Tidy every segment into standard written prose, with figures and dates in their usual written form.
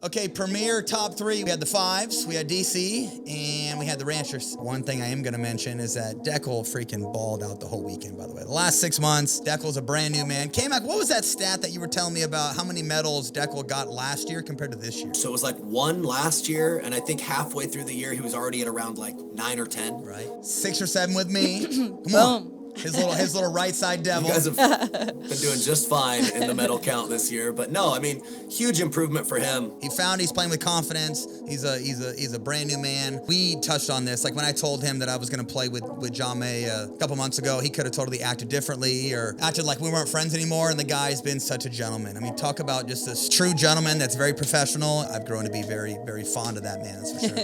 Okay, premier top three. We had the Fives, we had DC, and we had the Ranchers. One thing I am going to mention is that Deckle freaking balled out the whole weekend, by the way. The last 6 months, Deckle's a brand new man. K-Mac, what was that stat that you were telling me about how many medals Deckle got last year compared to this year? So it was like 1 last year, and I think halfway through the year, he was already at around like 9 or 10. Right. 6 or 7 with me. Come on. His little right side devil. You guys have been doing just fine in the medal count this year, but no, I mean, huge improvement for him. He found he's playing with confidence. He's a brand new man. We touched on this, like when I told him that I was going to play with John May a couple months ago. He could have totally acted differently or acted like we weren't friends anymore. And the guy's been such a gentleman. I mean, talk about just this true gentleman that's very professional. I've grown to be very, very fond of that man. That's for sure.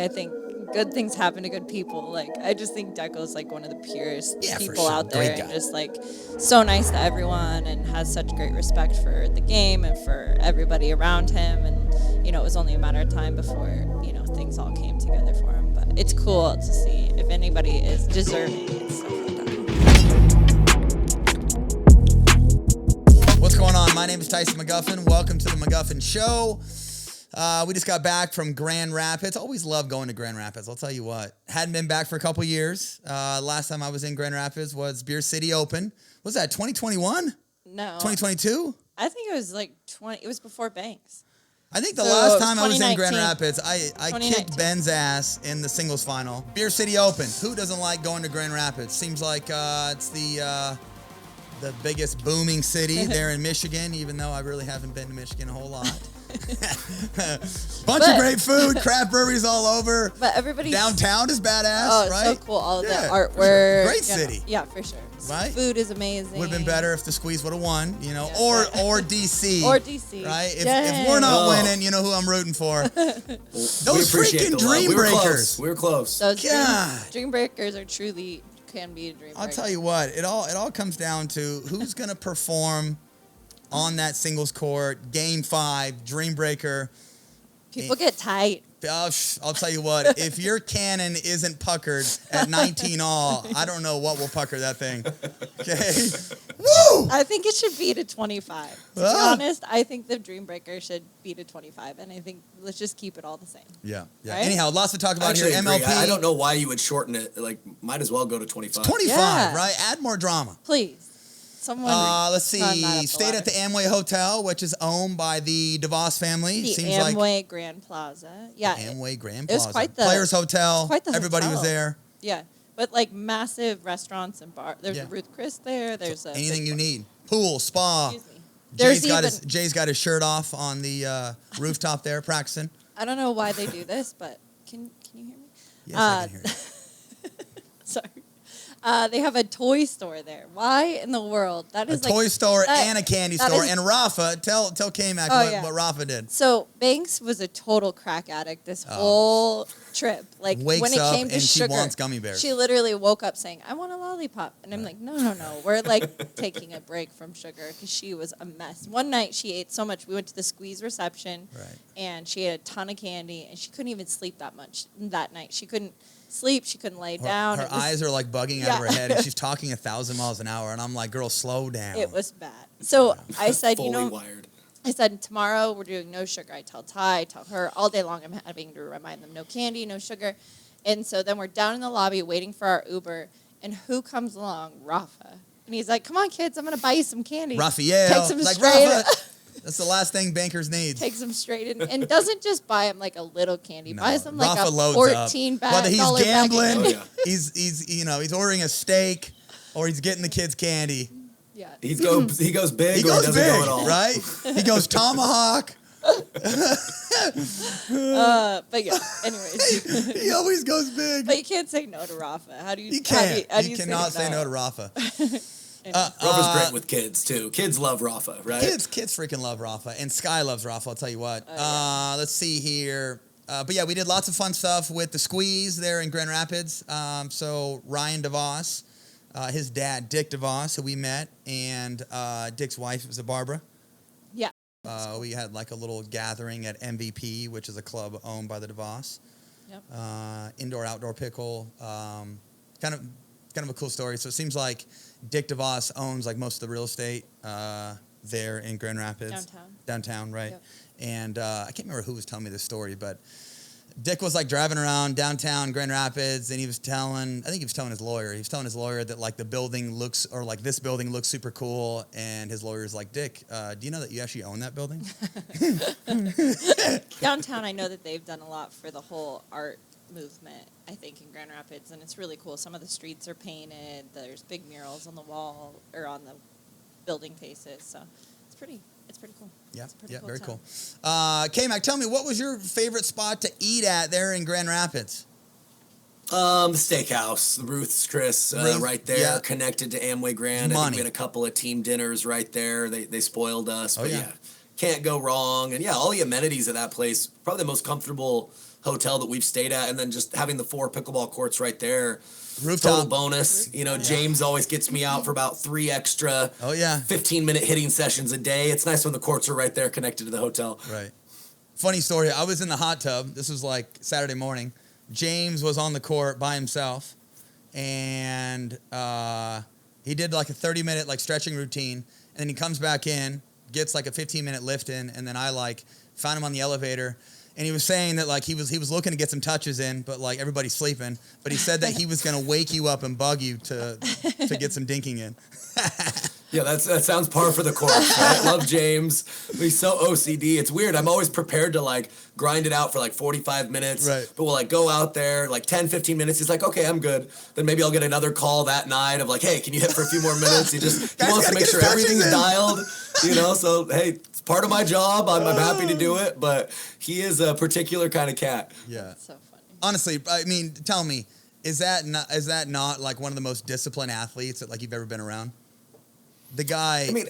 I think good things happen to good people. Like, I just think Deckle's like one of the purest people for sure. out there, and just like so nice to everyone, and has such great respect for the game and for everybody around him. And you know, it was only a matter of time before things all came together for him. But it's cool to see if anybody is deserving and stuff like that. What's going on? My name is Tyson McGuffin. Welcome to the McGuffin Show. We just got back from Grand Rapids. Always love going to Grand Rapids. I'll tell you what. Hadn't been back for a couple years. Last time I was in Grand Rapids was Beer City Open. Was that 2021? No. 2022? I think it was like 20. It was before Banks. I think the last time I was in 2019. Grand Rapids, I kicked Ben's ass in the singles final. Beer City Open. Who doesn't like going to Grand Rapids? Seems like it's the biggest booming city there in Michigan, even though I really haven't been to Michigan a whole lot. Bunch of great food, craft breweries all over. But everybody downtown is badass, oh, it's right? so cool. All the For artwork. sure. Great city. Yeah, for sure. Right? Food is amazing. Would have been better if the Squeeze would have won, or DC. Or DC. Right? If we're not winning, you know who I'm rooting for. Those freaking Dream Breakers. We were close. Those Dream Breakers are truly can be a dream breaker. I'll tell you what, it all comes down to who's gonna perform on that singles court, game 5, Dream Breaker. People get tight. I'll tell you what, if your cannon isn't puckered at 19 all, I don't know what will pucker that thing. Okay? Woo! I think it should be to 25. To be honest, I think the Dream Breaker should be to 25, and I think let's just keep it all the same. Yeah. Right? Anyhow, lots to talk about here. Agree. MLP. I don't know why you would shorten it. Like, might as well go to 25. 25, right? Add more drama. Please. Someone. Let's see. Stayed at the Amway Hotel, which is owned by the DeVos family. The Seems Amway Grand Plaza. Yeah. Amway Grand Plaza. It was quite the Players Hotel. Quite the Everybody hotel. was there. Yeah, but like massive restaurants and bars. There's a Ruth Chris there. There's anything you need. Pool, spa. Excuse me. Jay's got his shirt off on the rooftop there practicing. I don't know why they do this, but can you hear me? Yes, I can hear you. Sorry. They have a toy store there. Why in the world? That is a toy store and a candy store. And Rafa, tell K-Mac what Rafa did. So Banks was a total crack addict this whole trip. Like wakes when it up came to and sugar, she wants gummy bears. She literally woke up saying, "I want a lollipop," and I'm like, "No. We're like taking a break from sugar," because she was a mess. One night she ate so much. We went to the Squeeze reception, and she ate a ton of candy, and she couldn't even sleep that much that night. She couldn't sleep. She couldn't lay down. Her eyes are like bugging out of her head, and she's talking 1,000 miles an hour. And I'm like, girl, slow down. It was bad. So I said, fully wired. I said, tomorrow we're doing no sugar. I tell Ty, I tell her, all day long I'm having to remind them, no candy, no sugar. And so then we're down in the lobby waiting for our Uber, and who comes along? Rafa. And he's like, come on, kids, I'm going to buy you some candy. Raphael. Takes him like, straight. Rafa, that's the last thing bankers need. Takes him straight in, and doesn't just buy him like a little candy. No, buys him like Rafa a 14 bag. Whether he's gambling, bag. he's ordering a steak, or he's getting the kids candy. Yeah. He goes big, or he doesn't go at all. Right? He goes tomahawk. But yeah, anyways. He always goes big. But you can't say no to Rafa. How do you? You can't. How do you cannot say no to Rafa. Rafa's great with kids too. Kids love Rafa, right? Kids freaking love Rafa, and Sky loves Rafa. I'll tell you what. Let's see here. But yeah, we did lots of fun stuff with the Squeeze there in Grand Rapids. So Ryan DeVos, his dad Dick DeVos, who we met, and Dick's wife was Barbara. Yeah. We had like a little gathering at MVP, which is a club owned by the DeVos. Yep. Indoor-outdoor pickle. Kind of a cool story. So it seems like Dick DeVos owns like most of the real estate there in Grand Rapids. Downtown, right? Yep. And I can't remember who was telling me this story, but Dick was like driving around downtown Grand Rapids, and he was telling his lawyer that like the building looks, or like this building looks super cool. And his lawyer's like, Dick, do you know that you actually own that building? Downtown, I know that they've done a lot for the whole art movement, I think, in Grand Rapids, and it's really cool. Some of the streets are painted. There's big murals on the wall or on the building faces. So it's pretty cool. Yeah, It's a pretty very town. cool. K-Mac, tell me, what was your favorite spot to eat at there in Grand Rapids? Steakhouse, Ruth's Chris, Ruth, right there, yeah. connected to Amway Grand. I think we had a couple of team dinners right there. They spoiled us, but yeah, can't go wrong. And yeah, all the amenities at that place, probably the most comfortable hotel that we've stayed at, and then just having the 4 pickleball courts right there. Rooftop. Total bonus. You know, James always gets me out for about 3 extra 15-minute hitting sessions a day. It's nice when the courts are right there connected to the hotel. Right. Funny story. I was in the hot tub. This was like Saturday morning. James was on the court by himself, and he did like a 30-minute like stretching routine, and then he comes back in, gets like a 15-minute lift in, and then I like found him on the elevator. And he was saying that like he was looking to get some touches in, but like everybody's sleeping. But he said that he was gonna wake you up and bug you to get some dinking in. Yeah, that sounds par for the course. Right? I love James. He's so OCD. It's weird. I'm always prepared to like grind it out for like 45 minutes. Right. But we'll like go out there like 10, 15 minutes. He's like, okay, I'm good. Then maybe I'll get another call that night of like, hey, can you hit for a few more minutes? He wants to make sure everything's dialed. You know, so hey, it's part of my job. I'm happy to do it. But he is a particular kind of cat. Yeah. That's so funny. Honestly, I mean, tell me, is that not like one of the most disciplined athletes that like you've ever been around? The guy. I mean,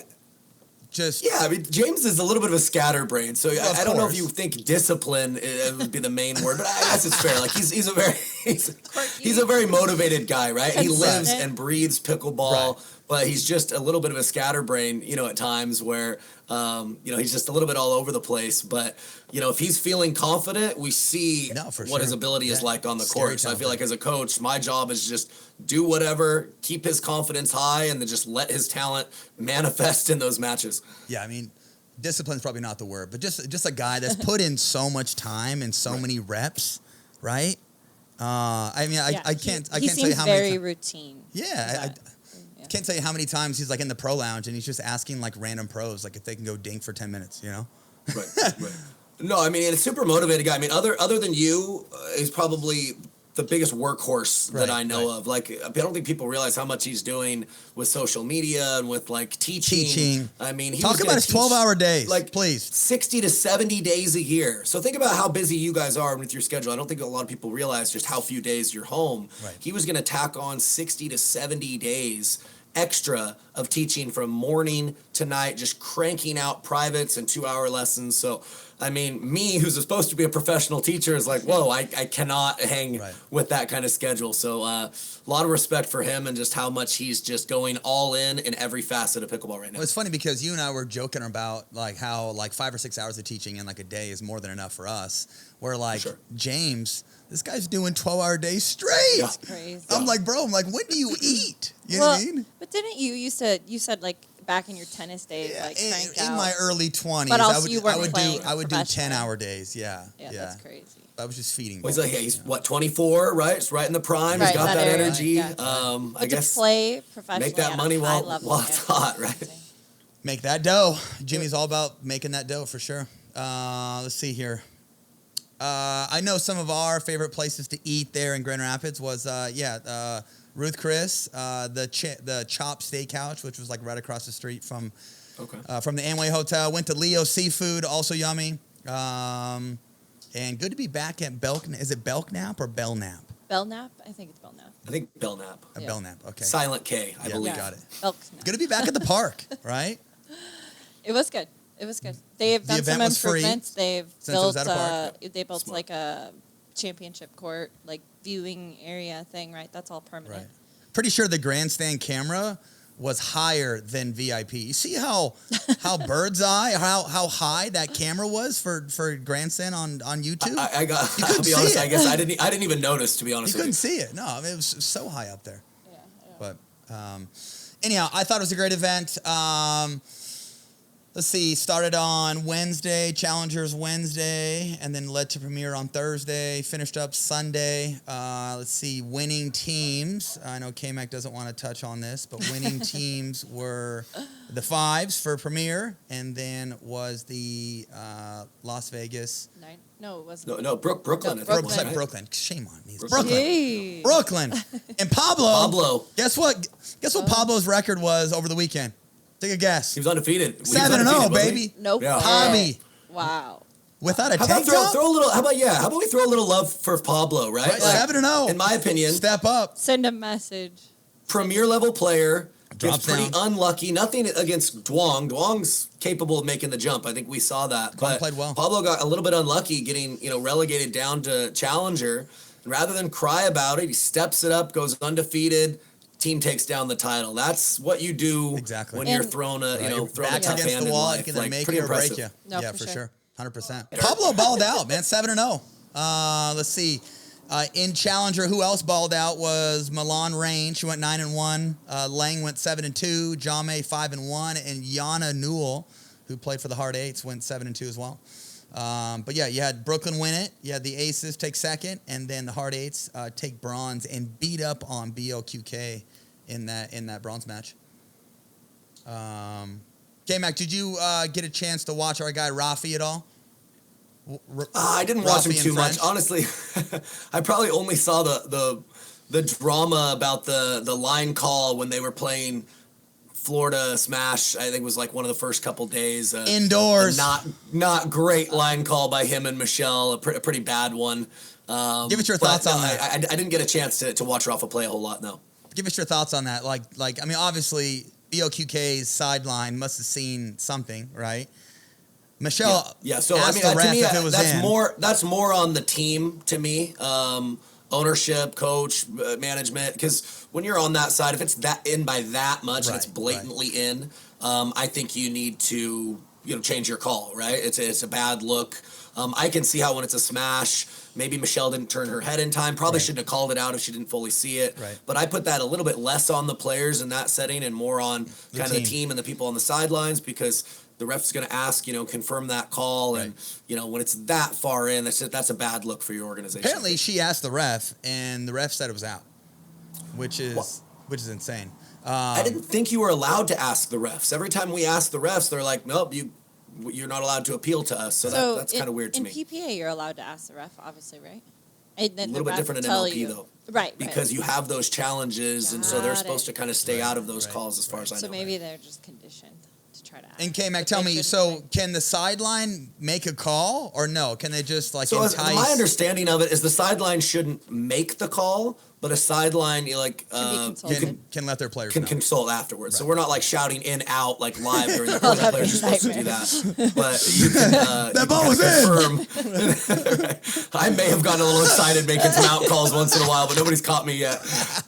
just yeah. I mean, James is a little bit of a scatterbrain, so I don't know if you think discipline would be the main word, but I guess it's fair. Like he's a very motivated guy, right? He lives and breathes pickleball. Right. But he's just a little bit of a scatterbrain, you know, at times where, you know, he's just a little bit all over the place. But, you know, if he's feeling confident, we see what his ability is like on the court. So I feel like as a coach, my job is just do whatever, keep his confidence high, and then just let his talent manifest in those matches. Yeah, I mean, discipline's probably not the word, but just a guy that's put in so much time and so many reps, right? I mean, I can't tell you how many. He seems very routine. Yeah, can't tell you how many times he's like in the pro lounge and he's just asking like random pros like if they can go dink for 10 minutes, you know? Right. No, I mean, and a super motivated guy. I mean, other than you, he's probably the biggest workhorse that I know of. Like, I don't think people realize how much he's doing with social media and with like teaching. I mean, talk about his 12-hour days, like, please. 60 to 70 days a year. So think about how busy you guys are with your schedule. I don't think a lot of people realize just how few days you're home. Right. He was going to tack on 60 to 70 days extra of teaching from morning to night, just cranking out privates and 2-hour lessons. So, I mean, me, who's supposed to be a professional teacher, is like, whoa, I cannot hang with that kind of schedule. So, a lot of respect for him and just how much he's just going all in every facet of pickleball right now. Well, it's funny because you and I were joking about like how like 5 or 6 hours of teaching in like a day is more than enough for us. Where like James, this guy's doing 12-hour days straight. That's crazy. I'm like, bro, when do you eat? You know what I mean? But didn't you said like back in your tennis days, like cranked out. In my early 20s, but also I would do 10-hour days. Yeah, that's crazy. I was just feeding. Well, he's like, he's 24, right? It's right in the prime. He's got that energy. Yeah. I guess to play professionally, make that money while it's hot, right? Make that dough. Jimmy's all about making that dough for sure. Let's see here. I know some of our favorite places to eat there in Grand Rapids was, Ruth Chris, the Chop Steakhouse, which was like right across the street from the Amway Hotel. Went to Leo's Seafood, also yummy. And good to be back at Belknap. Is it Belknap or Belknap? Belknap? I think it's Belknap. I think Belknap. Belknap, okay. Silent K, I believe. Got it. Belknap. Good to be back at the park, right? It was good. They've done some improvements. They've built like a championship court, like viewing area thing, right? That's all permanent. Right. Pretty sure the grandstand camera was higher than VIP. You see how bird's eye, how high that camera was for grandstand on YouTube? I'll be honest, I guess I didn't even notice, to be honest with you. You couldn't see it. No, I mean, it was so high up there. Yeah. But anyhow, I thought it was a great event. let's see, started on Wednesday, Challengers Wednesday, and then led to Premier on Thursday, finished up Sunday. Let's see, winning teams. I know K-Mac doesn't want to touch on this, but winning teams were the Fives for Premier, and then was the Las Vegas. No, it wasn't. No, Brooklyn. No, I think, Brooklyn. wasn't it? Brooklyn. Shame on me. Jeez. Brooklyn. And Pablo. Guess what? Guess what Oh. Pablo's record was over the weekend? Take a guess. He was undefeated. 7-0, baby. Nope. Yeah. Hobby. Wow. Without a How about takedown? throw a little? How about we throw a little love for Pablo, right? Right, 7-0. In my opinion, Step up. Send a message. Premier level player. Drops Gets pretty down. unlucky. Nothing against Quang. Quang's capable of making the jump. I think we saw that. Quang But played well. Pablo got a little bit unlucky, getting relegated down to challenger. And rather than cry about it, he steps it up, goes undefeated. Team takes down the title. That's what you do Exactly. when And- you're thrown a You're thrown a back tough against hand the in wall. life. It can Like, make pretty you or break impressive. you. No, Yeah, for for sure. sure. 100%. Pablo balled out, man. 7-0. Let's see. In Challenger, who else balled out was Milan Rain. She went 9-1. Lang went 7-2. Jame 5-1, and Yana Newell, who played for the Hard Eights, went 7-2 as well. But yeah, you had Brooklyn win it. You had the Aces take second, and then the Hard Eights take bronze and beat up on BLQK in that bronze match. K-Mac, did you get a chance to watch our guy Rafi at all? I didn't watch him Rafi in too much. French? Honestly, I probably only saw the drama about the line call when they were playing Florida Smash. I think it was like one of the first couple days. Indoors. Not great line call by him and Michelle. A pretty bad one. Give us your thoughts on that. I didn't get a chance to watch Rafa play a whole lot, no. Give us your thoughts on that. Like I mean, obviously, BOQK's sideline must have seen something, right? Michelle, Yeah. So asked I mean, the ref to me, if it was in. that's more on the team to me. Ownership, coach, management. Because when you're on that side, if it's that in by that much and it's blatantly in, I think you need to change your call. Right? It's a bad look. I can see how when it's a smash, maybe Michelle didn't turn her head in time. Probably shouldn't have called it out if she didn't fully see it. Right. But I put that a little bit less on the players in that setting and more on kind of the team and the people on the sidelines, because the ref's going to ask, confirm that call. And, when it's that far in, that's a bad look for your organization. Apparently, she asked the ref, and the ref said it was out, which is insane. I didn't think you were allowed to ask the refs. Every time we ask the refs, they're like, nope, you're not allowed to appeal to us. So that's kind of weird to me. In PPA, you're allowed to ask the ref, obviously, right? And A then little bit different in MLP, though. Right. Because you have those challenges, and so they're Got supposed it. to kind of stay out of those calls as far as I know. So maybe they're just conditioned to try to ask. And K-Mac, But tell they me, shouldn't so be. can the sideline make a call or no? Can they just So entice? my understanding of it is the sideline shouldn't make the call, but a sideline Can be consulted. can let their players can know. consult afterwards. So we're not like shouting in out like live during the Oh, play. that'd Players be are supposed to do that, but you can. That ball was in. Confirm. I may have gotten a little excited making some out calls once in a while, but nobody's caught me yet.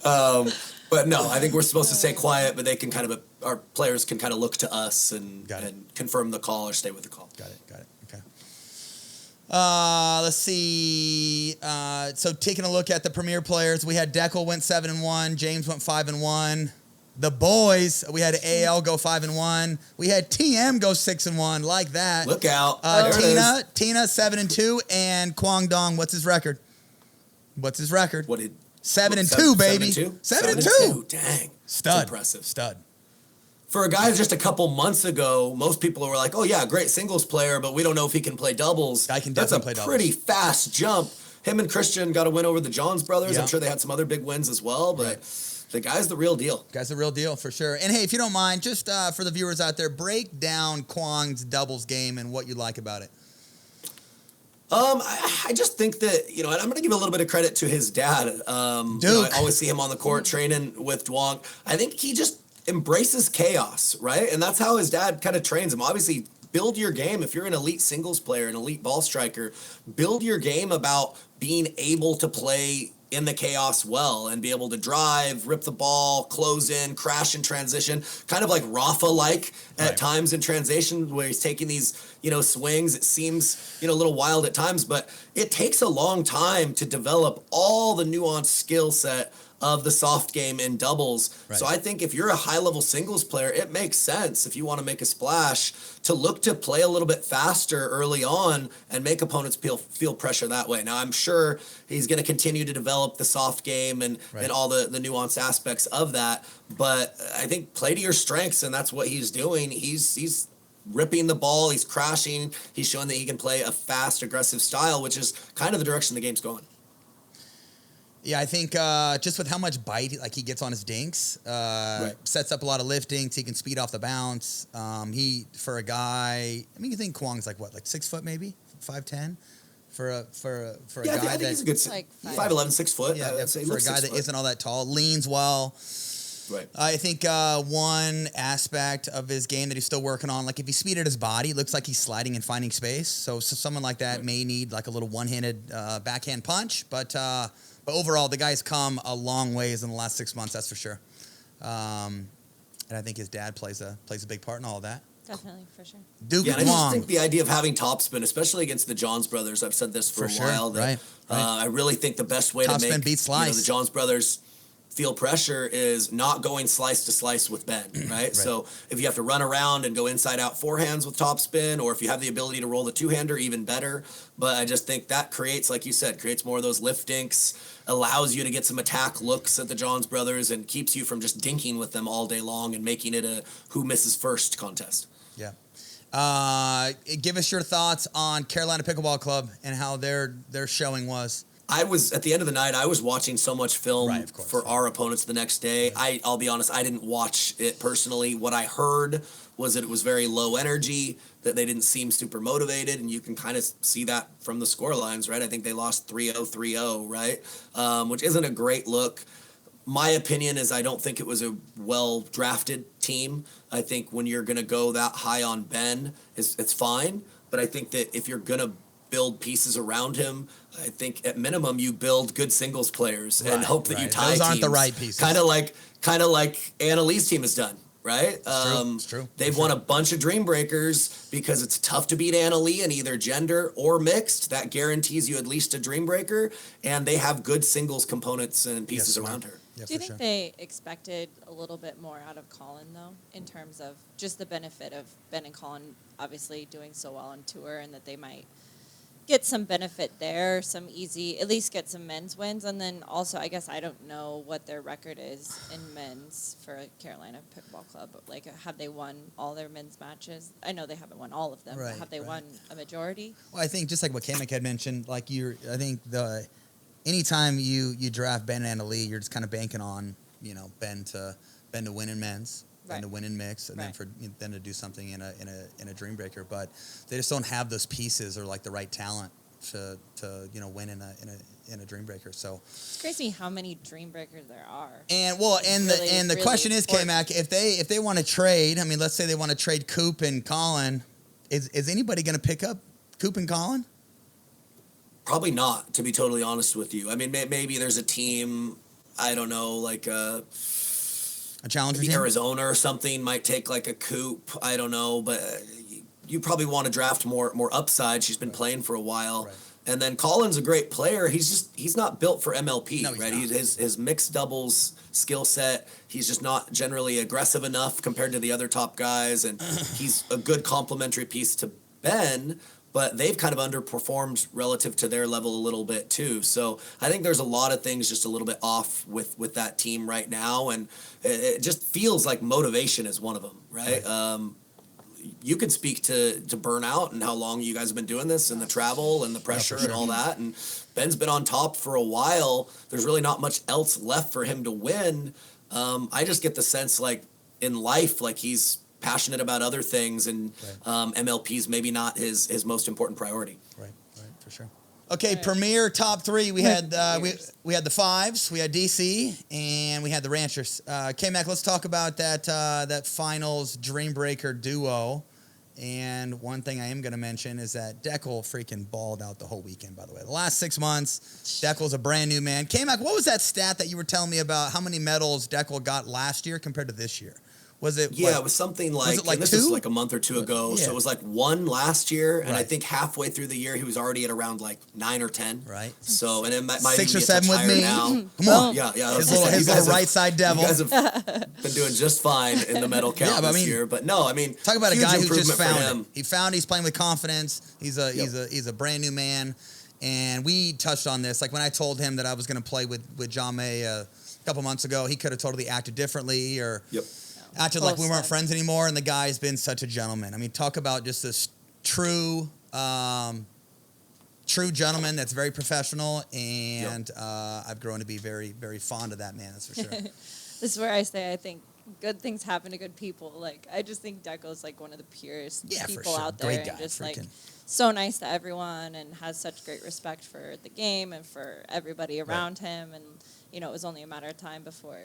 But no, I think we're supposed to stay quiet, but they can our players can kind of look to us and confirm the call or stay with the call. Got it. Okay. Let's see. So taking a look at the Premier players, we had Deckle went 7-1, James went 5-1. The boys, we had AL go 5-1. We had TM go 6-1, like that. Look out! There it is. Tina 7-2, and Quang Dong. What's his record? What did 7-2, baby. 7-2. Dang, Stud. That's impressive. Stud. For a guy just a couple months ago, most people were like, "Oh yeah, great singles player, but we don't know if he can play doubles." I can That's definitely play a doubles. pretty fast jump. Him and Christian got a win over the Johns brothers. Yeah. I'm sure they had some other big wins as well, but the guy's the real deal. Guy's the real deal for sure. And hey, if you don't mind, just for the viewers out there, break down Quang's doubles game and what you like about it. I just think that, and I'm going to give a little bit of credit to his dad. I always see him on the court training with Quang. I think he just embraces chaos, right? And that's how his dad kind of trains him. Obviously, build your game. If you're an elite singles player, an elite ball striker, build your game about being able to play in the chaos well and be able to drive, rip the ball, close in, crash in transition, kind of like Rafa-like at times in transition where he's taking these, swings. It seems, a little wild at times, but it takes a long time to develop all the nuanced skill set of the soft game in doubles. Right. So I think if you're a high-level singles player, it makes sense if you want to make a splash to look to play a little bit faster early on and make opponents feel pressure that way. Now, I'm sure he's going to continue to develop the soft game and all the nuanced aspects of that. But I think play to your strengths, and that's what he's doing. He's ripping the ball, he's crashing, he's showing that he can play a fast, aggressive style, which is kind of the direction the game's going. Yeah, I think just with how much bite he gets on his dinks, sets up a lot of liftings. He can speed off the bounce. He, for a guy, I mean, you think Quang's like 6 foot maybe, 5'10", for a guy I think he's a good like 5'11", 6 foot. Yeah, for a guy that isn't all that tall, leans well. Right. I think one aspect of his game that he's still working on, like if he speeded his body, it looks like he's sliding and finding space. So someone like that may need like a little one-handed backhand punch, but overall, the guy's come a long ways in the last 6 months, that's for sure. And I think his dad plays a big part in all of that. Definitely, for sure. Duke and I Quang. just think the idea of having topspin, especially against the Johns brothers, I've said this for a while, that I really think the best way to make the Johns brothers feel pressure is not going slice to slice with Ben, right? So if you have to run around and go inside out forehands with topspin, or if you have the ability to roll the two-hander, even better. But I just think that creates, like you said, creates more of those lift dinks, allows you to get some attack looks at the Johns brothers, and keeps you from just dinking with them all day long and making it a who misses first contest. Yeah. Give us your thoughts on Carolina Pickleball Club and how their showing was. I was, at the end of the night, I was watching so much film for our opponents the next day. I'll be honest, I didn't watch it personally. What I heard was that it was very low energy, that they didn't seem super motivated, and you can kind of see that from the score lines, right? I think they lost 3-0, 3-0, right? Which isn't a great look. My opinion is I don't think it was a well-drafted team. I think when you're going to go that high on Ben, it's fine. But I think that if you're going to build pieces around him, I think at minimum you build good singles players and hope that you tie Those aren't teams. the right pieces. Kind of like Anna Lee's team has done, right? It's true. They've won a bunch of Dream Breakers because it's tough to beat Anna Lee in either gender or mixed. That guarantees you at least a Dream Breaker, and they have good singles components and pieces around her. Yeah, Do you think they expected a little bit more out of Colin, though, in terms of just the benefit of Ben and Colin obviously doing so well on tour, and that they might get some benefit there, some easy, at least get some men's wins? And then also, I guess I don't know what their record is in men's for Carolina Pickleball Club. Like, have they won all their men's matches? I know they haven't won all of them, but have they won a majority? Well, I think just like what Kamek had mentioned, like I think anytime you draft Ben and Anna Lee, you're just kind of banking on, Ben to win in men's. And to win in mix, and then for them to do something in a Dream Breaker, but they just don't have those pieces or like the right talent to win in a Dream Breaker. So it's crazy how many Dream Breakers there are. And the question is, K-Mac, if they want to trade, I mean, let's say they want to trade Coop and Colin, is anybody going to pick up Coop and Colin? Probably not, to be totally honest with you. I mean, maybe there's a team, I don't know, like a challenger team? Arizona or something might take like a Coop. I don't know, but you probably want to draft more upside. She's been playing for a while. Right. And then Colin's a great player. He's not built for MLP, right? His mixed doubles skill set, he's just not generally aggressive enough compared to the other top guys, and he's a good complementary piece to Ben, but they've kind of underperformed relative to their level a little bit too. So I think there's a lot of things just a little bit off with that team right now, and it just feels like motivation is one of them, right? You could speak to burnout and how long you guys have been doing this, and the travel and the pressure and all that, and Ben's been on top for a while. There's really not much else left for him to win. I just get the sense, like, in life, like he's passionate about other things, and MLP's maybe not his most important priority. Right, for sure. Okay, Premier top three. We had we had the Fives, we had DC, and we had the Ranchers. K-Mac, let's talk about that finals Dream Breaker duo. And one thing I am going to mention is that Deckle freaking balled out the whole weekend, by the way. The last 6 months, Deckle's a brand new man. K-Mac, what was that stat that you were telling me about how many medals Deckle got last year compared to this year? Was it? Yeah, it was something like, was it like this 2? was like a month or 2 ago. Yeah. So it was like 1 last year, and I Right. think halfway through the year he was already at around like 9 or 10. Right. So and it might 6 even or be a 7 touch with higher me. now. Come on. Yeah. His little right side devil. You guys have been doing just fine in the medal count this year. But no, I mean, talk about a huge guy who just improvement for found him. it. He's playing with confidence. He's a brand new man. And we touched on this. Like when I told him that I was going to play with John May a couple months ago, he could have totally acted differently or acted like we weren't friends anymore. And the guy's been such a gentleman. I mean, talk about just this true gentleman that's very professional. And I've grown to be very, very fond of that man. That's for sure. This is where I say I think good things happen to good people. Like I just think Deckle's like one of the purest people out there, Great guy, and just freaking. like so nice to everyone, and has such great respect for the game and for everybody around him. And you know, it was only a matter of time before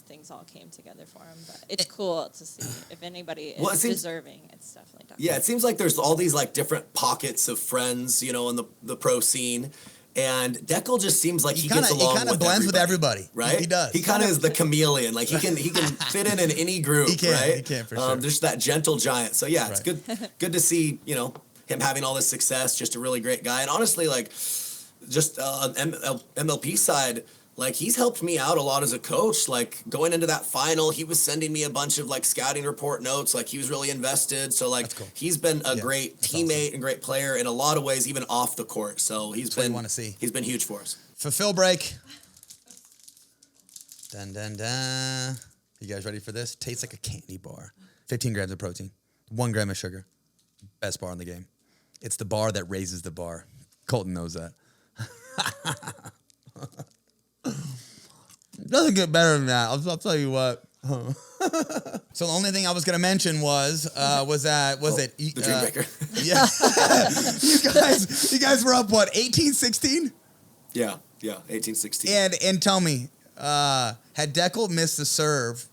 things all came together for him. But it's cool to see if anybody is deserving. It's definitely Deckle. Yeah, it seems like there's all these like different pockets of friends, in the pro scene. And Deckle just seems like he gets along with everybody. He kind of blends with everybody, right? He does. He kind of is the chameleon. Like he can fit in any group, right? He can for sure. There's that gentle giant. So yeah, it's good to see him having all this success. Just a really great guy. And honestly, like just on MLP side, like he's helped me out a lot as a coach. Like going into that final, he was sending me a bunch of like scouting report notes. Like he was really invested. So like he's been a great teammate and great player in a lot of ways, even off the court. So he's been huge for us. Fulfill break. Dun dun dun. You guys ready for this? Tastes like a candy bar. 15 grams of protein, 1 gram of sugar. Best bar in the game. It's the bar that raises the bar. Colton knows that. It doesn't get better than that. I'll tell you what. So the only thing I was going to mention was it the Dream Breaker? Yeah. you guys were up what, 18-16? Yeah, 18-16. And tell me, had Deckle missed the serve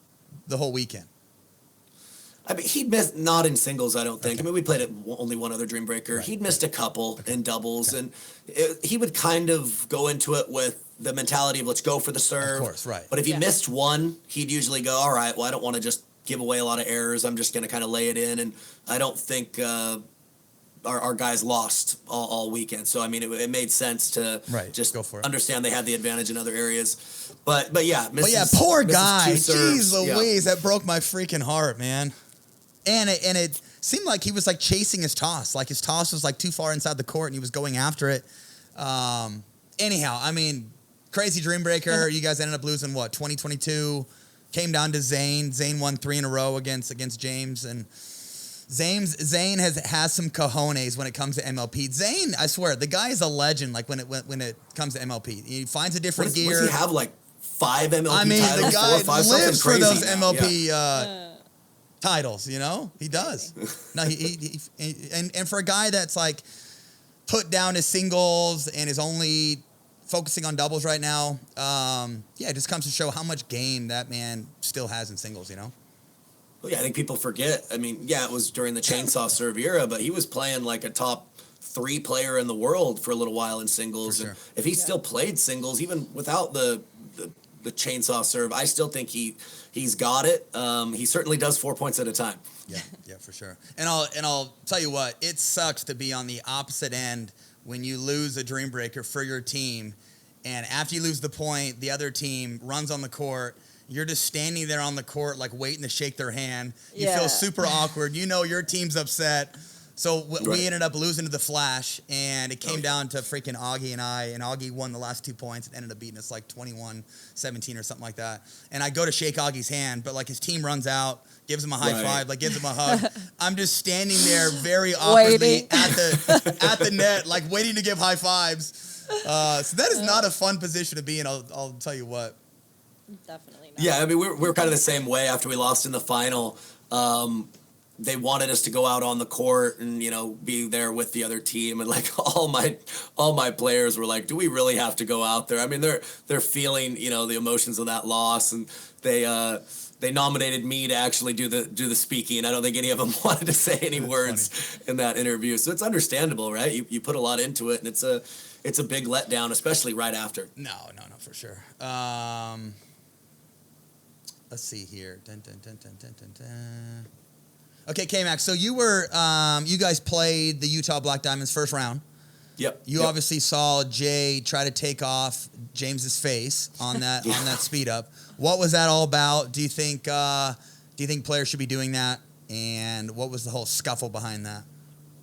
the whole weekend? I mean, he'd missed, not in singles, I don't think. I mean, we played at only one other Dream Breaker. He'd missed a couple in doubles, and he would kind of go into it with the mentality of let's go for the serve. Of course, right. But if he missed one, he'd usually go, all right, well, I don't want to just give away a lot of errors. I'm just going to kind of lay it in, and I don't think our guys lost all weekend. So, I mean, it made sense to just go for it. Understand they had the advantage in other areas. But yeah, poor guy. Jeez Louise, that broke my freaking heart, man. And it seemed like he was like chasing his toss. Like his toss was like too far inside the court and he was going after it. Anyhow, I mean, crazy Dream Breaker. You guys ended up losing what, 2022? Came down to Zane. Zane won 3 in a row against James. And Zane has some cojones when it comes to MLP. Zane, I swear, the guy is a legend. Like when it comes to MLP, he finds a different gear. Does he have like 5 MLP titles? I mean, the guy 4 or 5, lives for those now. MLP titles. He does. No, he and for a guy that's like put down his singles and is only focusing on doubles right now, it just comes to show how much game that man still has in singles. Well, yeah, I think people forget. I mean, it was during the chainsaw serve era, but he was playing like a top 3 player in the world for a little while in singles. For sure. And if he still played singles, even without the chainsaw serve, I still think he's got it. He certainly does 4 points at a time. Yeah, for sure. And I'll tell you what, it sucks to be on the opposite end when you lose a Dream Breaker for your team, and after you lose the point, the other team runs on the court. You're just standing there on the court, like waiting to shake their hand. You feel super awkward. Your team's upset. So we ended up losing to the Flash, and it came down to freaking Augie and I, and Augie won the last 2 points and ended up beating us like 21-17 or something like that. And I go to shake Augie's hand, but like his team runs out, gives him a high five, like gives him a hug. I'm just standing there very awkwardly at the net, like waiting to give high fives. So that is not a fun position to be in, I'll tell you what. Definitely not. Yeah, I mean, we're kind of the same way after we lost in the final. They wanted us to go out on the court and, be there with the other team. And like all my players were like, do we really have to go out there? I mean, they're feeling, the emotions of that loss, and they nominated me to actually do the speaking. I don't think any of them wanted to say any words in that interview. So it's understandable, right? You put a lot into it, and it's a big letdown, especially right after. No, for sure. let's see here. Okay, K-Max. So you were, you guys played the Utah Black Diamonds first round. Yep. You obviously saw Jay try to take off James's face on that on that speed up. What was that all about? Do you think players should be doing that? And what was the whole scuffle behind that?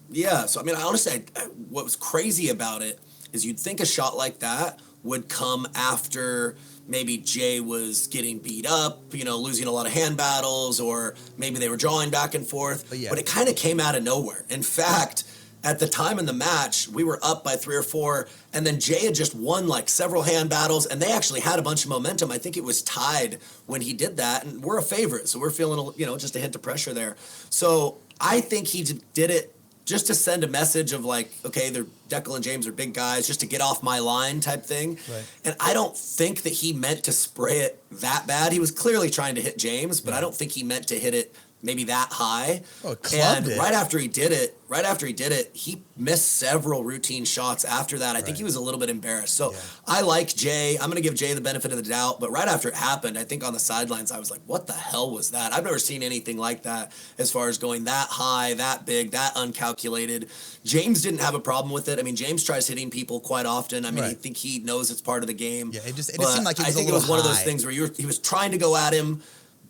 Yeah. So I mean, honestly, what was crazy about it is you'd think a shot like that would come after maybe Jay was getting beat up, losing a lot of hand battles, or maybe they were drawing back and forth. But it kind of came out of nowhere. In fact, at the time in the match, we were up by 3 or 4, and then Jay had just won like several hand battles, and they actually had a bunch of momentum. I think it was tied when he did that, and we're a favorite, so we're feeling, just a hint of pressure there. So I think he did it just to send a message of like, okay, Deckle and James are big guys, just to get off my line type thing. Right. And I don't think that he meant to spray it that bad. He was clearly trying to hit James, but I don't think he meant to hit it maybe that high. Oh, clubbed it. Right after he did it, he missed several routine shots after that. I think he was a little bit embarrassed. So I like Jay. I'm going to give Jay the benefit of the doubt. But right after it happened, I think on the sidelines, I was like, what the hell was that? I've never seen anything like that as far as going that high, that big, that uncalculated. James didn't have a problem with it. I mean, James tries hitting people quite often. I mean, I think he knows it's part of the game. Yeah, it just seemed like it was I think it was one of those things where he was trying to go at him,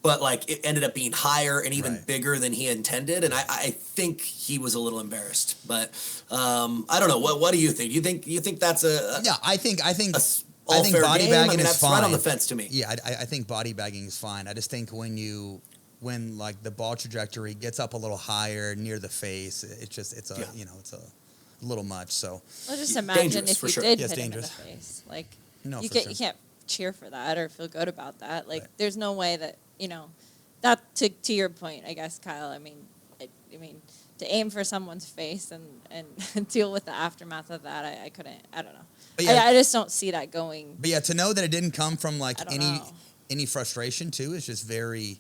but like it ended up being higher and even bigger than he intended, and I think he was a little embarrassed. But I don't know. What do you think? You think that's a I think body bagging is fine. Right on the fence to me. Yeah, I think body bagging is fine. I just think when like the ball trajectory gets up a little higher near the face, it's a little much. So well, just imagine if you did hit him in the dangerous. face. Like No, you can't cheer for that or feel good about that. Like there's no way that that to your point, I guess, Kyle. I mean, to aim for someone's face and deal with the aftermath of that, I couldn't. I don't know. I just don't see that going. But yeah, to know that it didn't come from like any frustration too is just very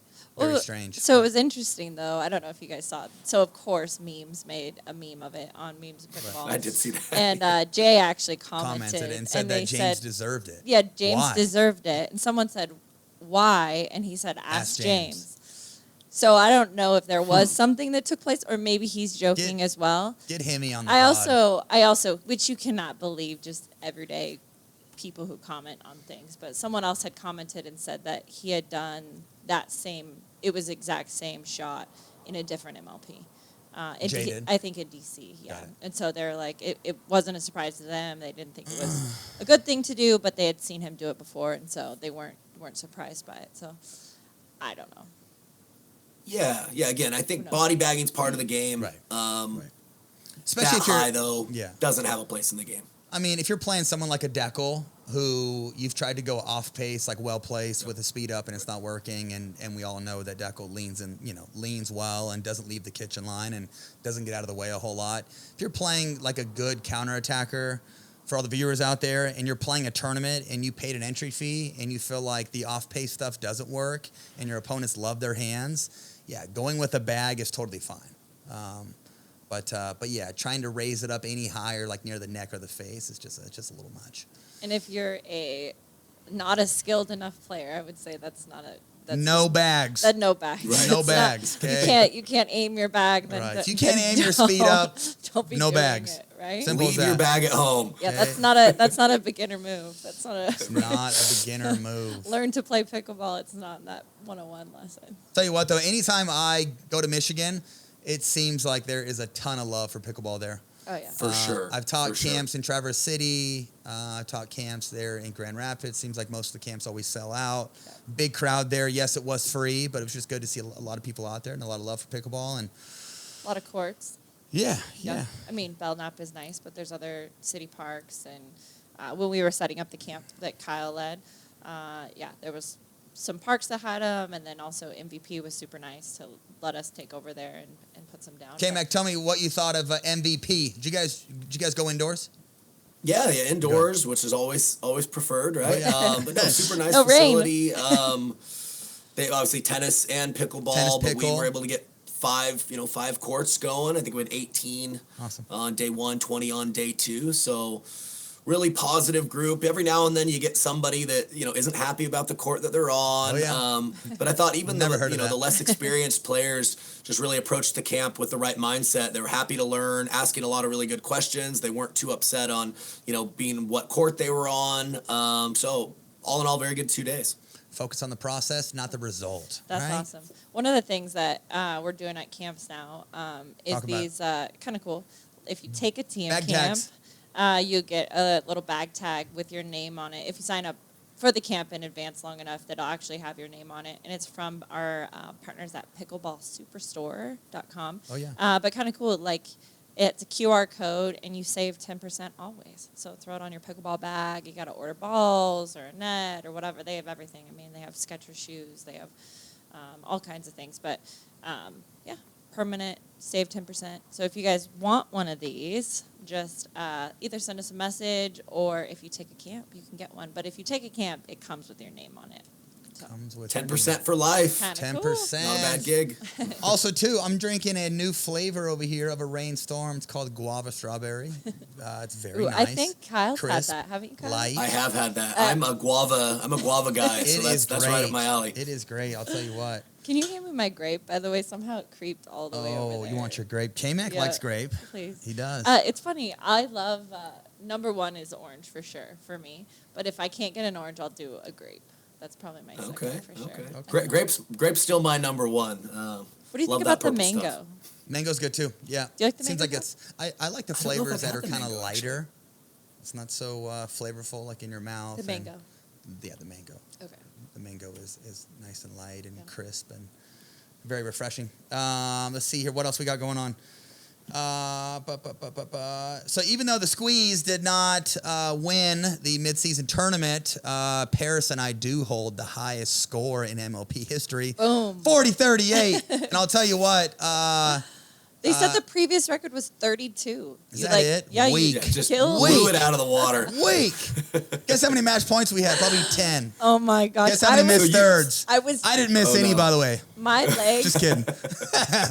strange. So it was interesting though. I don't know if you guys saw it. So of course, Memes made a meme of it on Memes and Pickleball. I did see that. And Jay actually commented and said that James deserved it. Yeah, James deserved it. And someone said, why? And he said, ask James. So I don't know if there was something that took place, or maybe he's joking as well. Get Himmy on the pod. I also, which you cannot believe, just everyday people who comment on things. But someone else had commented and said that he had done it was exact same shot in a different MLP. I think in DC, yeah. And so they're like, it wasn't a surprise to them. They didn't think it was a good thing to do, but they had seen him do it before, and so they weren't surprised by it. So I don't know. Yeah. Again, I think body bagging's part of the game. Right. Especially that if you're high though, doesn't have a place in the game. I mean, if you're playing someone like a Deckle, who you've tried to go off pace, like well placed with a speed up, and it's not working, and we all know that Deckle leans well and doesn't leave the kitchen line and doesn't get out of the way a whole lot. If you're playing like a good counter attacker, for all the viewers out there, and you're playing a tournament and you paid an entry fee and you feel like the off pace stuff doesn't work and your opponents love their hands, going with a bag is totally fine. But trying to raise it up any higher, like near the neck or the face, is just a little much. And if you're not a skilled enough player, I would say that's not a. No bags. No bags. Right. No bags. Okay? You can't aim your bag. Then if you can't aim your speed up, don't be no doing bags. It, right? Simple as that. Leave your bag at home. Yeah, okay? that's not a beginner move. It's not a beginner move. Learn to play pickleball. It's not that 101 lesson. Tell you what though, anytime I go to Michigan, it seems like there is a ton of love for pickleball there. Oh, yeah. For sure. I've taught camps in Traverse City. I've taught camps there in Grand Rapids. Seems like most of the camps always sell out. Yeah. Big crowd there. Yes, it was free, but it was just good to see a lot of people out there and a lot of love for pickleball. And a lot of courts. Yeah. I mean, Belknap is nice, but there's other city parks. And when we were setting up the camp that Kyle led, there was some parks that had them, and then also MVP was super nice to let us take over there and put some down. K-Mac, tell me what you thought of MVP. Did you guys go indoors? Yeah, indoors, which is always preferred, right? But no, super nice facility. They obviously tennis and pickleball, but we were able to get five courts going. I think we had 18 on day 1, 20 on day 2. So really positive group. Every now and then you get somebody that, isn't happy about the court that they're on. Oh, yeah. But I thought even Never though, heard of that. the less experienced players just really approached the camp with the right mindset. They were happy to learn, asking a lot of really good questions. They weren't too upset on, being what court they were on. So all in all, very good 2 days. Focus on the process, not the result. That's right? awesome. One of the things that we're doing at camps now is these kind of cool. If you take a team Bag camp, tags. you get a little bag tag with your name on it. If you sign up for the camp in advance long enough, that'll actually have your name on it. And it's from our partners at Pickleball SuperStore.com. Oh, yeah. But kind of cool, like it's a QR code and you save 10% always. So throw it on your pickleball bag. You got to order balls or a net or whatever. They have everything. I mean, they have Skechers shoes. They have all kinds of things. But, yeah, permanent, save 10%. So if you guys want one of these, just either send us a message or if you take a camp, you can get one. But if you take a camp, it comes with your name on it. So. Comes with 10% for life. 10%. Cool. Not a bad gig. Also, too, I'm drinking a new flavor over here of a rainstorm. It's called guava strawberry. It's very nice. I think Kyle's crisp, had that. Haven't you, Kyle? light. I have had that. I'm a guava guy, so that's right up my alley. It is great. I'll tell you what. Can you hand me my grape, by the way? Somehow it creeped all the way over Oh, there. you want your grape? K-Mac likes grape. Please. He does. It's funny. I love, number one is orange for sure, for me. But if I can't get an orange, I'll do a grape. That's probably my second for sure. Okay. Grape's still my number one. What do you think about the mango? Stuff. Mango's good too. Yeah. Do you like the Seems mango? like it's. I like the I don't know if flavors I've that are had the kind of mango, lighter. It's not so flavorful like in your mouth. The mango. Yeah, the mango. Okay. The mango is nice and light and crisp and very refreshing. Let's see here. What else we got going on? So even though the Squeeze did not win the midseason tournament, Paris and I do hold the highest score in MLP history. Boom. 40-38. And I'll tell you what. They said the previous record was 32. Is that it? Yeah, Weak. you Just killed. blew it out of the water. Weak. Guess how many match points we had? Probably 10. Oh my gosh. Guess how many missed thirds? I didn't miss any, by the way. My legs. Just kidding.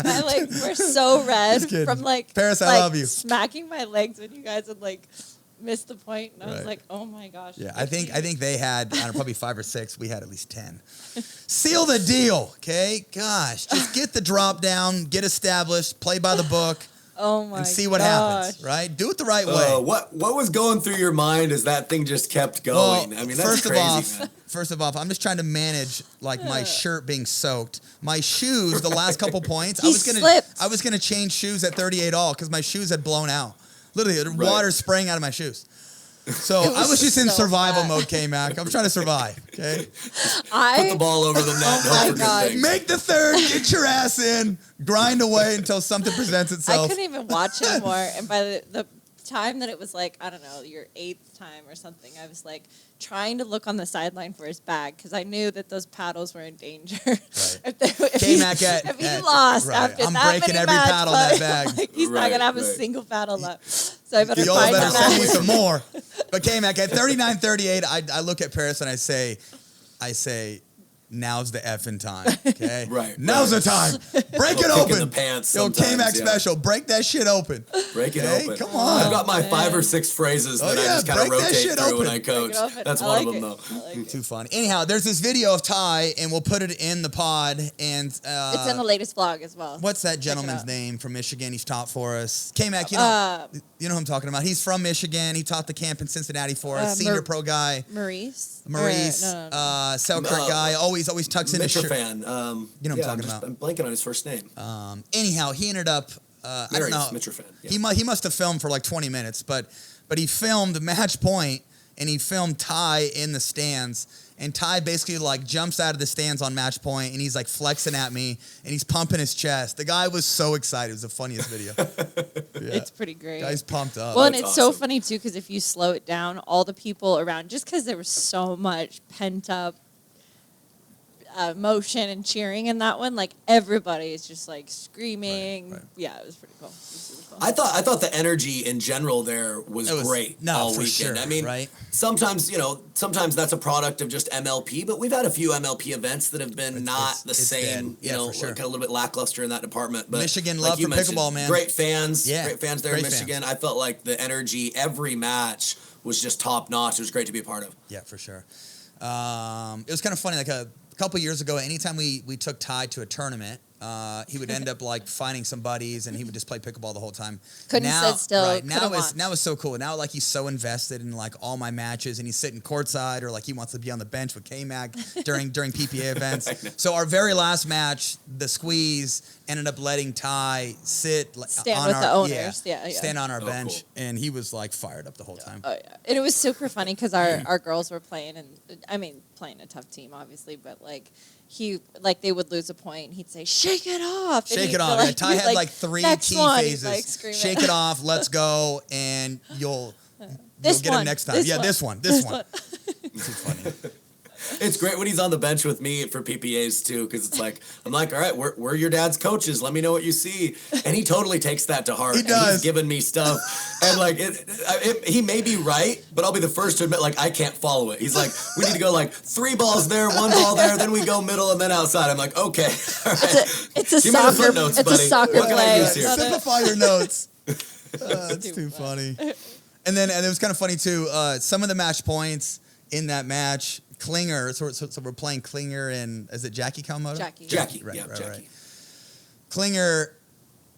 My legs were so red kidding. from Paris, I love you. smacking my legs when you guys would miss the point, and I was Right. like, oh my gosh. Yeah, I think they had, I don't know, probably 5 or 6. We had at least 10. Seal the deal, okay? Gosh, just get the drop down, get established, play by the book. Oh my and see what happens, right? Do it the right way. What was going through your mind as that thing just kept going? I mean, that's crazy, man. First of all, I'm just trying to manage my shirt being soaked. My shoes, the last couple points, I was gonna change shoes at 38 all because my shoes had blown out. Literally, water spraying out of my shoes. So I was just in survival mode, K-Mac. I'm trying to survive, okay? Put the ball over the net. Oh my God. Make the third, get your ass in, grind away until something presents itself. I couldn't even watch anymore. And by the time that it was I don't know, your 8th time or something, I was trying to look on the sideline for his bag because I knew that those paddles were in danger. Right. if he lost after I'm that breaking many every match paddle in that bag. he's not going to have a single paddle left. So I better Y'all find better him send me out. some more. But K-Mac, at 39-38, I look at Paris and I say, now's the effing time, okay? Right. Now's the time. Break it open. In the pants Yo, K-Mac special. Break that shit open. Break it okay? open. Come on. I've got my 5 or 6 phrases that I just kind of rotate through when I coach. That's one of them, though. Too funny. Anyhow, there's this video of Ty, and we'll put it in the pod. And it's in the latest vlog as well. What's that gentleman's name from Michigan? He's taught for us. K-Mac, you know who I'm talking about. He's from Michigan. He taught the camp in Cincinnati for us. Senior pro guy. Maurice, Selkirk guy. Always tucks in his shirt. Fan. You know what I'm talking about. I'm blanking on his first name. Anyhow, he ended up. I don't know. Mitcher fan. Yeah. He must have filmed for 20 minutes, but he filmed match point and he filmed Ty in the stands. And Ty basically jumps out of the stands on match point and he's flexing at me and he's pumping his chest. The guy was so excited. It was the funniest video. Yeah. It's pretty great. Guy's pumped up. Well, and it's so funny too because if you slow it down, all the people around, just because there was so much pent up motion and cheering in that one, everybody is just screaming. Right. Yeah, it was pretty cool. It was super cool. I thought the energy in general there was great all weekend. Sure, I mean, sometimes that's a product of just MLP, but we've had a few MLP events that have been not the same. Kind of a little bit lackluster in that department. But Michigan love for pickleball, man. Great fans, yeah, great fans there in Michigan. I felt like the energy every match was just top notch. It was great to be a part of. Yeah, for sure. It was kind of funny. Like a couple years ago, anytime we took Ty to a tournament, he would end up like finding some buddies, and he would just play pickleball the whole time. Couldn't sit still. Right, now it's so cool. Now like he's so invested in like all my matches, and he's sitting courtside, or like he wants to be on the bench with K-Mag during PPA events. So our very last match, the squeeze, ended up letting Ty stand on the owners. Yeah. Stand on our bench, cool. and he was like fired up the whole time. Oh yeah, and it was super funny because our girls were playing, and playing a tough team obviously, but like. They would lose a point. He'd say, "Shake it off." Shake it off. Ty had like 3 key phases. Like, shake it off. Let's go, and you'll get him next time. This one. This one. This is funny. It's great when he's on the bench with me for PPAs too, because it's like I'm like, all right, we're your dad's coaches. Let me know what you see, and he totally takes that to heart. He does. And he's giving me stuff, and like he may be right, but I'll be the first to admit like I can't follow it. He's like, we need to go like 3 balls there, 1 ball there, then we go middle and then outside. I'm like, okay, all right. It's a soccer. Notes, it's buddy. a soccer what can play. I use here? Simplify your notes. That's too funny. And it was kind of funny too. Some of the match points in that match. Klinger, so we're playing Klinger and is it Jackie Kawamoto? Jackie. Right. Jackie. Klinger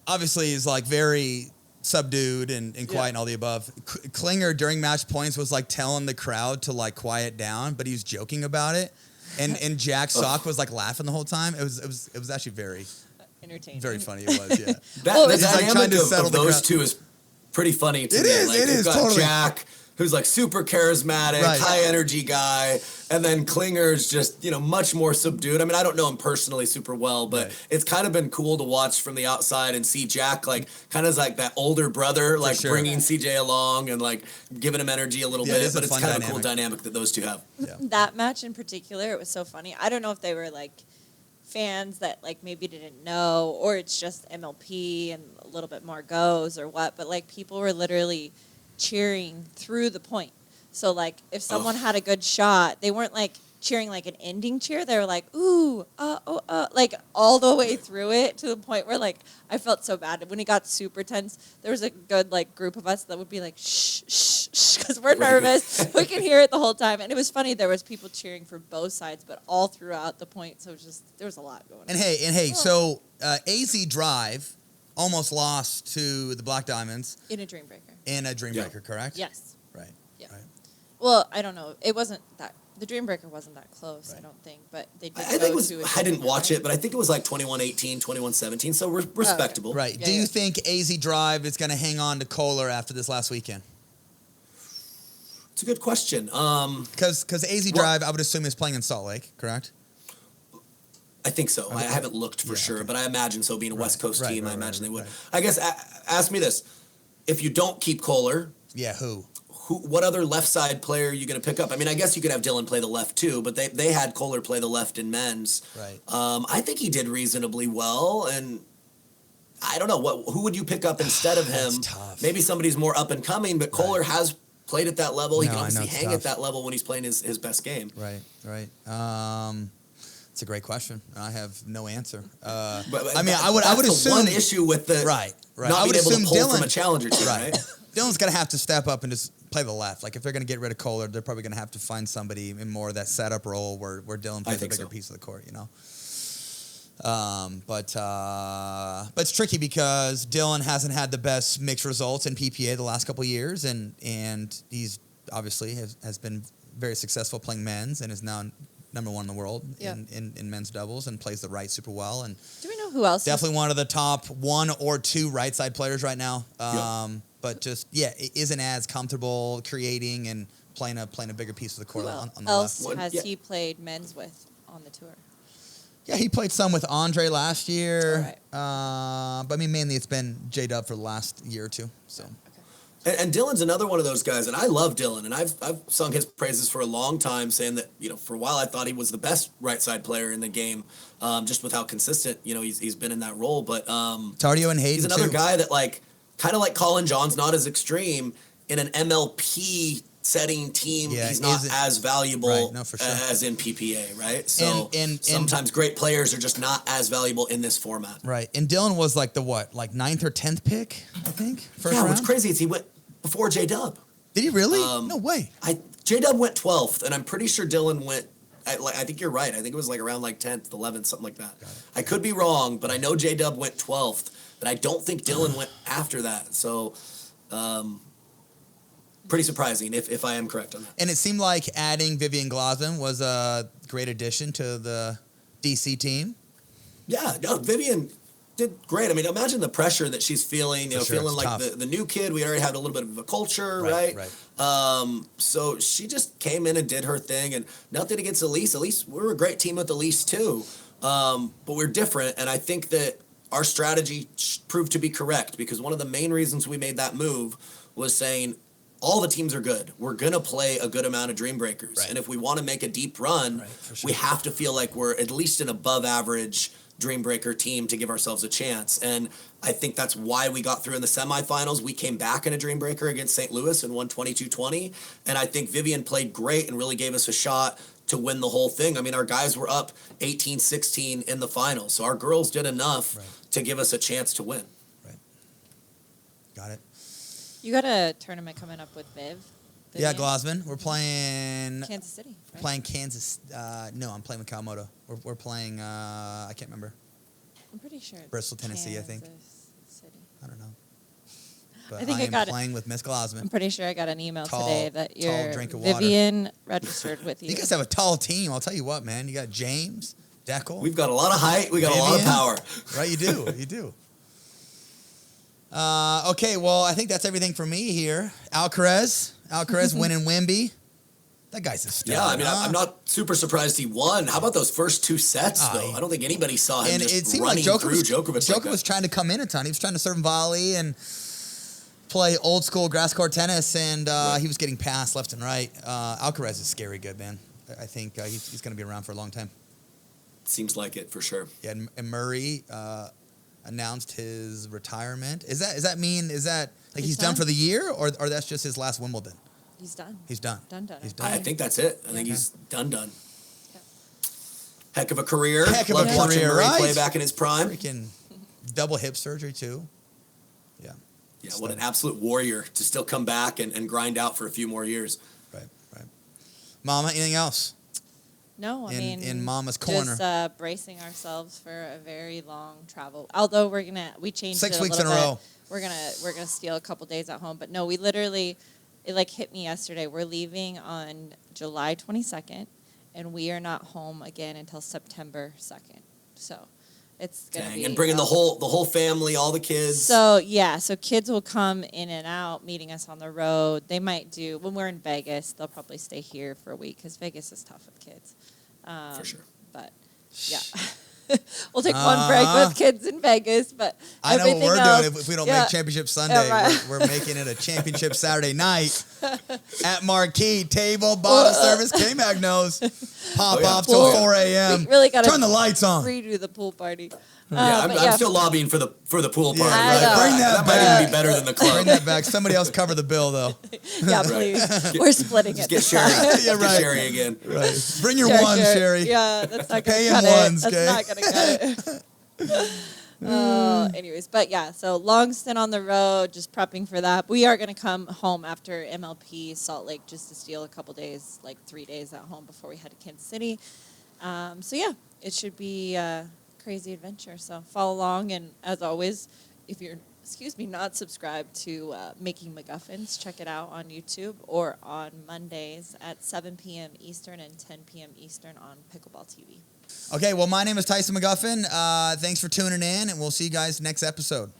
obviously is like very subdued and quiet and all the above. Klinger during match points was like telling the crowd to like quiet down, but he was joking about it. And Jack Sock was like laughing the whole time. It was actually very entertaining. Very funny. It was, yeah. The dynamic of those two is pretty funny to me. It is got totally. Jack, who's like super charismatic, high energy guy, and then Klinger's just, much more subdued. I mean, I don't know him personally super well, but it's kind of been cool to watch from the outside and see Jack like kind of like that older brother, like bringing CJ along and like giving him energy a little bit. But it's kind of a cool dynamic that those two have. Yeah. That match in particular, it was so funny. I don't know if they were like fans that like maybe didn't know, or it's just MLP and a little bit more goes or what, but like people were literally cheering through the point. So like if someone had a good shot, they weren't like cheering like an ending cheer. They were like, ooh, like all the way through it, to the point where like I felt so bad. When it got super tense, there was a good like group of us that would be like, shh, shh, shh, because we're nervous. We can hear it the whole time. And it was funny. There was people cheering for both sides, but all throughout the point. So it was just, there was a lot going on. And hey, so AZ Drive almost lost to the Black Diamonds. In a Dream Breaker. Correct? Yes. Right. Yeah. Right. Well, I don't know. It wasn't that. The Dream Breaker wasn't that close, I don't think. But they did. I didn't watch it, but I think it was like 21-18, 21-17. So respectable. Okay. Right. Yeah, Do you think AZ Drive is going to hang on to Kohler after this last weekend? It's a good question. Because AZ Drive, I would assume, is playing in Salt Lake, correct? I think so. Okay. I haven't looked for sure, but I imagine so. Being a West Coast team, I imagine they would. Right. I guess ask me this: if you don't keep Kohler, who? What other left side player are you going to pick up? I mean, I guess you could have Dylan play the left too, but they had Kohler play the left in men's. Right. I think he did reasonably well, and I don't know who would you pick up instead of him? That's tough. Maybe somebody's more up and coming, but Kohler has played at that level. He can obviously hang tough. at that level when he's playing his best game. Right. It's a great question. I have no answer. But I mean, I would assume one issue with the right. not being able to pull from a challenger team, right? Dylan's going to have to step up and just play the left. Like if they're going to get rid of Kohler, they're probably going to have to find somebody in more of that setup role where Dylan plays a bigger piece of the court, But it's tricky because Dylan hasn't had the best mixed results in PPA the last couple of years, and he's obviously has been very successful playing men's and is now number 1 in the world in men's doubles and plays the right super well. And do we know who else? Definitely one of the top 1 or 2 right side players right now. But just isn't as comfortable creating and playing a bigger piece of the court on the else left. has he played men's with on the tour? Yeah, he played some with Andre last year. Right. But I mean, mainly it's been J-Dub for the last year or two. So. And Dylan's another one of those guys, and I love Dylan, and I've sung his praises for a long time, saying that for a while I thought he was the best right side player in the game, just with how consistent he's been in that role. But Tardio and Hayden, he's another guy that kind of like Colin John's, not as extreme in an MLP setting team. He's not as valuable as in PPA, right? So and sometimes great players are just not as valuable in this format. Right. And Dylan was like the 9th or 10th pick, I think, first round? What's crazy is he went before J-Dub. Did he really? No way. J-Dub went 12th, and I'm pretty sure Dylan went. I think you're right. I think it was like around like 10th, 11th, something like that. I could be wrong, but I know J-Dub went 12th, but I don't think Dylan went after that. So, pretty surprising if I am correct on that. And it seemed like adding Vivian Glassman was a great addition to the DC team. Yeah, no, Vivian did great. I mean, imagine the pressure that she's feeling, feeling like the new kid. We already had a little bit of a culture, right? So she just came in and did her thing, and nothing against Elise. Elise, we were a great team with Elise too, but we're different, and I think that our strategy proved to be correct, because one of the main reasons we made that move was saying all the teams are good. We're going to play a good amount of Dream Breakers, and if we want to make a deep run, we have to feel like we're at least an above average Dream Breaker team to give ourselves a chance. And I think that's why we got through in the semifinals. We came back in a Dream Breaker against St. Louis and won 22-20. And I think Vivian played great and really gave us a shot to win the whole thing. I mean, our guys were up 18-16 in the finals. So our girls did enough to give us a chance to win. Got it. You got a tournament coming up with Viv. Yeah, Glassman. We're playing Kansas City. Right? Playing Kansas. No, I'm playing with Kawamoto. We're playing. I can't remember. I'm pretty sure it's Bristol, Tennessee. Kansas I think. City. I don't know. But I think I am got playing with Miss Glassman. I'm pretty sure I got an email today that your drink of water. Vivian registered with you. You guys have a tall team. I'll tell you what, man. You got James, Deckle. We've got a lot of height. We got a lot of power. Right, you do. You do. Okay, well, I think that's everything for me here. Alcaraz winning Wemby. That guy's a star. Yeah, I mean, I'm not super surprised he won. How about those first two sets, though? I don't think anybody saw him just running through Djokovic. Djokovic was trying to come in a ton. He was trying to serve and volley and play old school grass court tennis, and he was getting passed left and right. Alcaraz is scary good, man. I think he's going to be around for a long time. Seems like it, for sure. Yeah, and Murray announced his retirement. Is that like he's done for the year, or that's just his last Wimbledon? He's done. He's done. Done. He's done. I think that's it. I think he's done. Yeah. Heck of a career. Love watching Murray play back in his prime. Freaking double hip surgery too. Yeah. Yeah, what an absolute warrior to still come back and grind out for a few more years. Right. Mama, anything else? No, I mean, in Mama's corner. Just bracing ourselves for a very long travel. Although we changed 6 it a weeks little in a bit. row. We're gonna steal a couple days at home, but no, we literally, it like hit me yesterday. We're leaving on July 22nd, and we are not home again until September 2nd. So it's gonna be, and bringing the whole family, all the kids. So kids will come in and out, meeting us on the road. They might do when we're in Vegas. They'll probably stay here for a week because Vegas is tough with kids. For sure. But yeah, we'll take one break with kids in Vegas. But I know what we're else, doing if we don't make Championship Sunday. We're making it a Championship Saturday night at Marquee. Table, bottle service, K-Mag knows. Pop off till 4 a.m. We really got to turn the lights on. Redo the pool party. I'm still lobbying for the pool party. Right? Bring that might even be better than the club. Bring that back. Somebody else cover the bill, though. Yeah, please. We're splitting it. Get Sherry. Get Sherry again. Right. Bring your one, Sherry. Yeah, that's not going to cut ones, it. That's not going to cut it. Anyways, but so long stint on the road, just prepping for that. We are going to come home after MLP Salt Lake just to steal a couple days, like 3 days at home before we head to Kansas City. It should be crazy adventure. So follow along, and as always, if you're not subscribed to Making McGuffins, check it out on YouTube or on Mondays at 7 p.m. Eastern and 10 p.m. Eastern on Pickleball TV. Okay, well, my name is Tyson McGuffin. Thanks for tuning in, and we'll see you guys next episode.